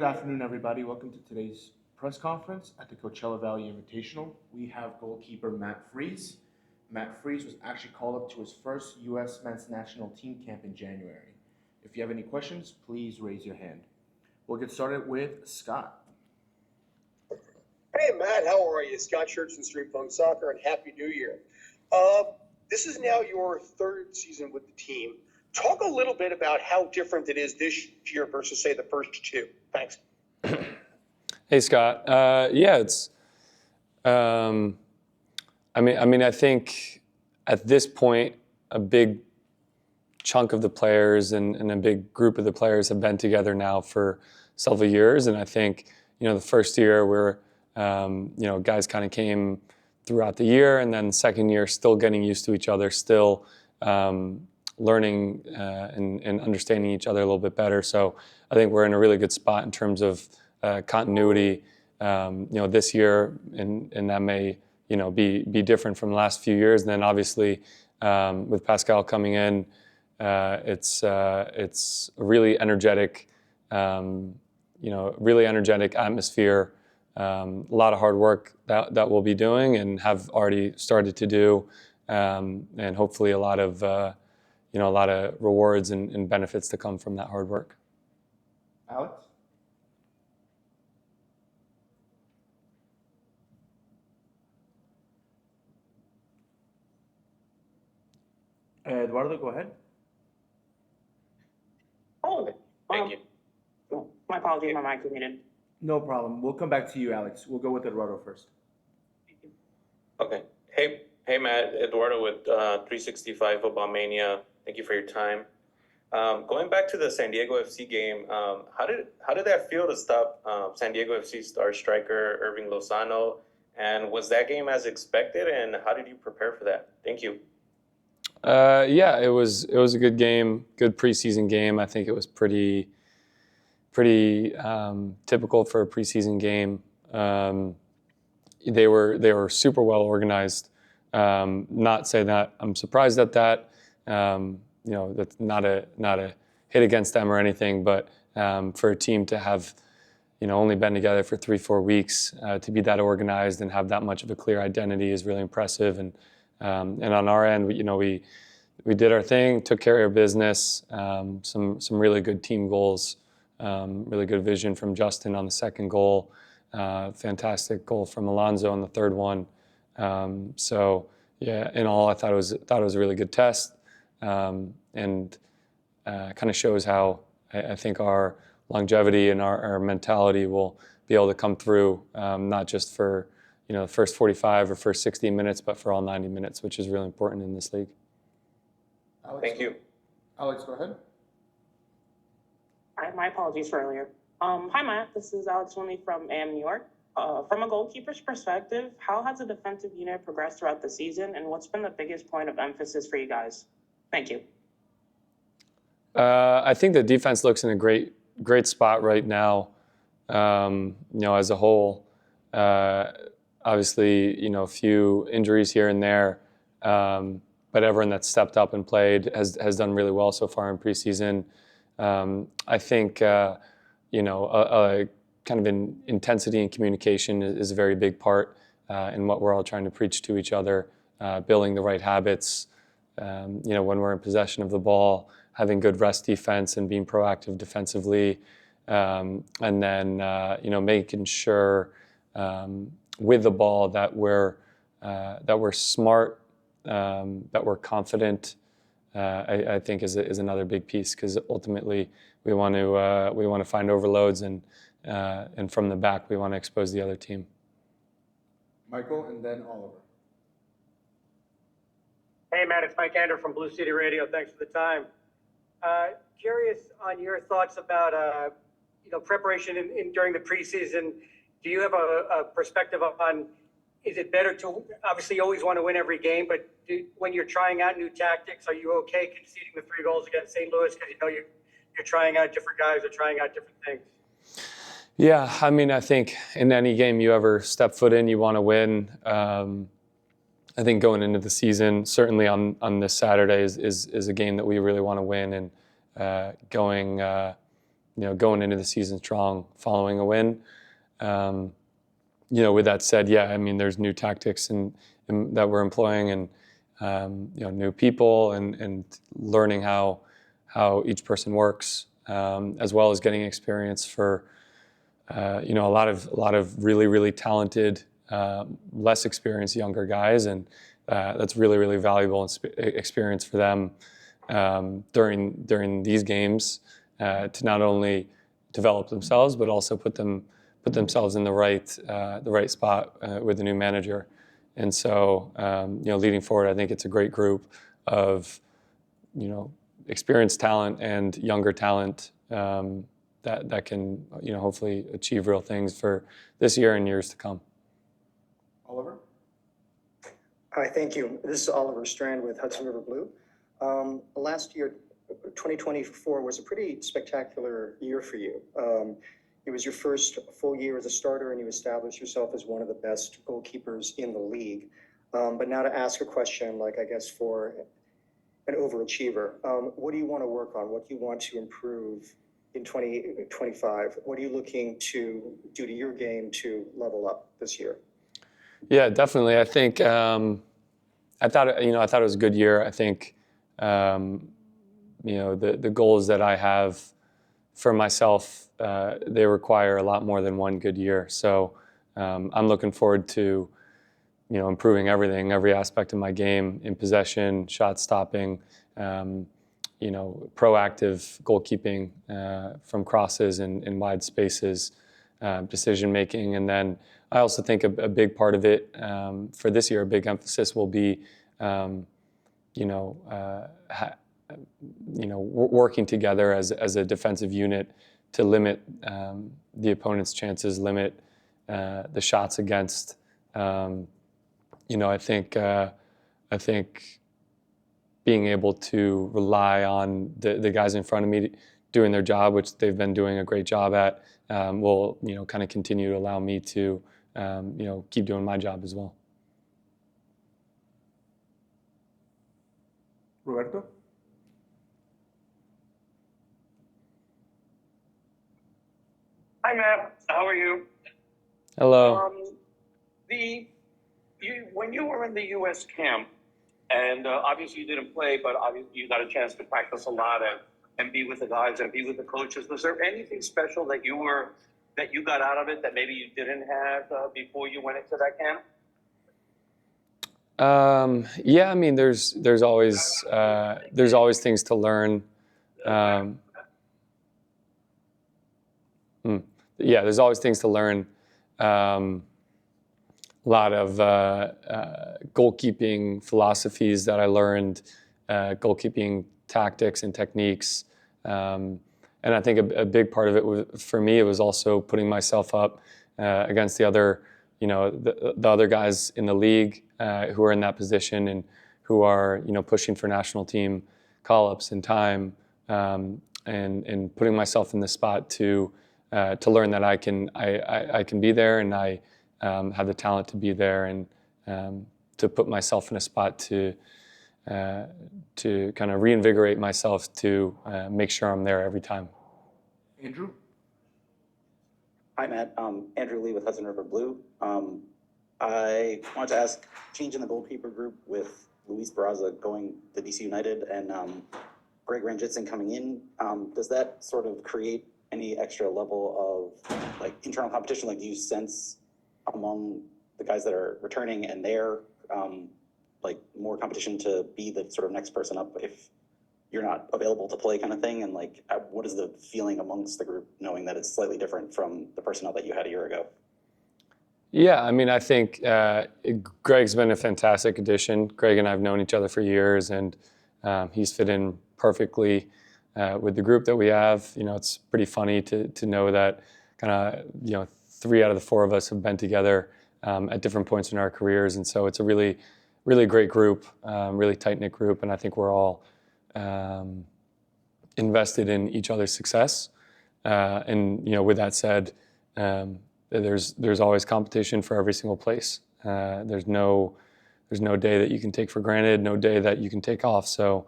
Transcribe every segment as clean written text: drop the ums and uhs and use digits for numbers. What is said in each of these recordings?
Good afternoon, everybody. Welcome to today's press conference at the Coachella Valley Invitational. We have goalkeeper Matt Freese. Matt Freese was actually called up to his first U.S. men's national team camp in January. If you have any questions, please raise your hand. We'll get started with Scott. Hey, Matt, how are you? Scott Church from Stream Phone Soccer, and Happy New Year. This is now your third season with the team. Talk a little bit about how different it is this year versus, say, the first two. Thanks. Hey, Scott. It's. I think at this point, a big chunk of the players and a big group of the players have been together now for several years, and I think the first year where guys kind of came throughout the year, and then the second year still getting used to each other, still learning and understanding each other a little bit better. So I think we're in a really good spot in terms of continuity. This year, and that may be different from the last few years. And then obviously with Pascal coming in, it's a really energetic, atmosphere. A lot of hard work that we'll be doing and have already started to do, and hopefully a lot of rewards and benefits to come from that hard work. Alex? Eduardo, go ahead. Thank you. My apologies, my mic was muted. No problem. We'll come back to you, Alex. We'll go with Eduardo first. Okay. Hey, Matt. Eduardo with 365 Football Mania. Thank you for your time. Going back to the San Diego FC game, how did that feel to stop San Diego FC star striker Irving Lozano? And was that game as expected? And how did you prepare for that? Thank you. It was a good game, good preseason game. I think it was pretty typical for a preseason game. They were super well organized. Not saying that I'm surprised at that. That's not a hit against them or anything, but for a team to have only been together for 3-4 weeks, to be that organized and have that much of a clear identity is really impressive. And on our end, we did our thing, took care of our business. Some really good team goals, really good vision from Justin on the second goal. Fantastic goal from Alonso on the third one. In all, I thought it was a really good test, and kind of shows how I think our longevity and our mentality will be able to come through, not just for the first 45 or first 60 minutes, but for all 90 minutes, which is really important in this league. Alex, Thank you. Alex, go ahead. My apologies for earlier. Hi, Matt. This is Alex Winley from AM New York. From a goalkeeper's perspective, how has the defensive unit progressed throughout the season, and what's been the biggest point of emphasis for you guys? Thank you. I think the defense looks in a great spot right now. As a whole, obviously, a few injuries here and there, but everyone that's stepped up and played has done really well so far in preseason. I think kind of intensity and communication is a very big part in what we're all trying to preach to each other, building the right habits, when we're in possession of the ball, having good rest defense and being proactive defensively, and then, making sure with the ball that we're smart, that we're confident, I think is another big piece, because ultimately we want to find overloads, and from the back we want to expose the other team. Michael, and then Oliver. Hey, Matt, it's Mike Ander from Blue City Radio. Thanks for the time. Curious on your thoughts about preparation during the preseason. Do you have a perspective on, is it better to, obviously you always want to win every game, but when you're trying out new tactics, are you okay conceding the 3 goals against St. Louis because you're trying out different guys or trying out different things? Yeah, I think in any game you ever step foot in, you want to win. I think going into the season, certainly on this Saturday is a game that we really want to win, and going going into the season strong, following a win. With that said, yeah, I mean, there's new tactics that we're employing, and new people, and learning how each person works, as well as getting experience for a lot of really, really talented, less experienced younger guys, and that's really, really valuable experience for them during these games, to not only develop themselves but also put themselves in the right spot with the new manager. And so, leading forward, I think it's a great group of experienced talent and younger talent that can hopefully achieve real things for this year and years to come. Oliver? Hi, thank you. This is Oliver Strand with Hudson River Blue. Last year, 2024 was a pretty spectacular year for you. It was your first full year as a starter, and you established yourself as one of the best goalkeepers in the league. But now to ask a question, I guess for an overachiever, what do you want to work on? What do you want to improve in 2025? What are you looking to do to your game to level up this year? Yeah, definitely. I think I thought it was a good year. I think the goals that I have for myself, they require a lot more than one good year. So I'm looking forward to improving every aspect of my game, in possession, shot stopping, proactive goalkeeping from crosses and wide spaces, decision making. And then I also think a big part of it for this year, a big emphasis will be working together as a defensive unit to limit the opponent's chances, limit the shots against. I think being able to rely on the guys in front of me doing their job, which they've been doing a great job at, will kind of continue to allow me to keep doing my job as well. Roberto? Hi, Matt. How are you? Hello. When you were in the U.S. camp, and obviously you didn't play, but obviously you got a chance to practice a lot and be with the guys and be with the coaches. Was there anything special that you got out of it that maybe you didn't have before you went into that camp? Yeah, I mean, there's always things to learn. Yeah, there's always things to learn. A lot of goalkeeping philosophies that I learned, goalkeeping tactics and techniques. And I think a big part of it for me, it was also putting myself up against the other, the other guys in the league who are in that position and who are, pushing for national team call-ups in time, and putting myself in the spot to learn that I can be there, and I have the talent to be there, and to put myself in a spot to kind of reinvigorate myself to make sure I'm there every time. Andrew? Hi, Matt. Andrew Lee with Hudson River Blue. I wanted to ask, change in the goalkeeper group with Luis Barraza going to DC United and Greg Ranjitson coming in, does that sort of create any extra level of internal competition? Do you sense among the guys that are returning and they're more competition to be the sort of next person up if you're not available to play, kind of thing? And what is the feeling amongst the group knowing that it's slightly different from the personnel that you had a year ago? Yeah, I mean, I think Greg's been a fantastic addition. Greg and I have known each other for years, and he's fit in perfectly with the group that we have. It's pretty funny to know that kind of, 3 out of the 4 of us have been together at different points in our careers. And so it's a really, really great group, really tight-knit group. And I think we're all invested in each other's success. And, with that said, there's always competition for every single place. There's no day that you can take for granted, no day that you can take off. So,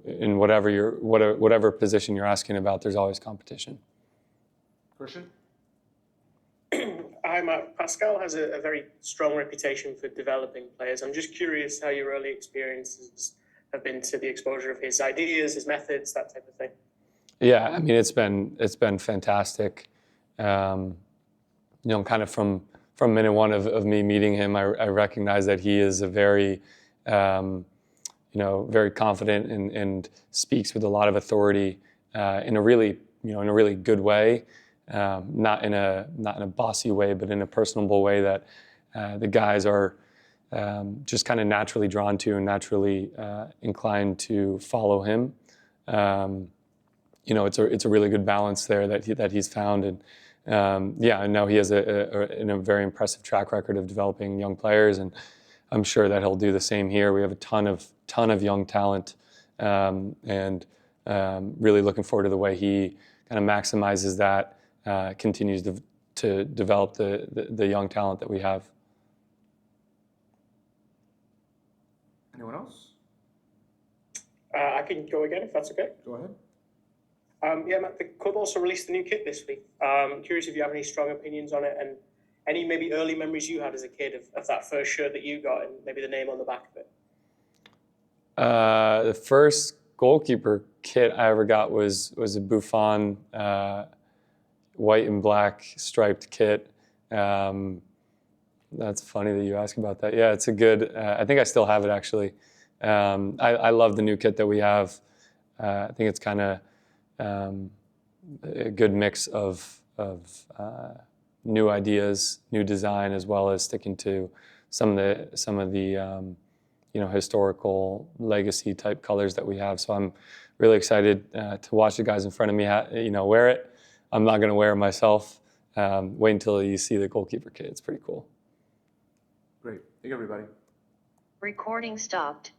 in whatever position you're asking about, there's always competition. Christian? Hi, Matt. Pascal has a very strong reputation for developing players. I'm just curious how your early experiences have been to the exposure of his ideas, his methods, that type of thing. Yeah, I mean, it's been fantastic. Kind of from minute one of me meeting him, I recognize that he is a very, very confident and speaks with a lot of authority in a really good way. Not in a bossy way, but in a personable way that the guys are just kind of naturally drawn to and naturally inclined to follow him. It's a really good balance there that he's found, and I know he has a very impressive track record of developing young players, and I'm sure that he'll do the same here. We have a ton of young talent, and really looking forward to the way he kind of maximizes that. Continues to develop the young talent that we have. Anyone else? I can go again if that's okay. Go ahead. Matt, the club also released a new kit this week. I'm curious if you have any strong opinions on it and any maybe early memories you had as a kid of that first shirt that you got and maybe the name on the back of it. The first Goalkeeper kit I ever got was a Buffon white and black striped kit. That's funny that you ask about that. Yeah, it's a good, I think I still have it actually. I love the new kit that we have. I think it's kind of a good mix of new ideas, new design, as well as sticking to some of the historical legacy type colors that we have. So I'm really excited to watch the guys in front of me wear it. I'm not going to wear it myself. Wait until you see the Goalkeeper kit. It's pretty cool. Great. Thank you, everybody. Recording stopped.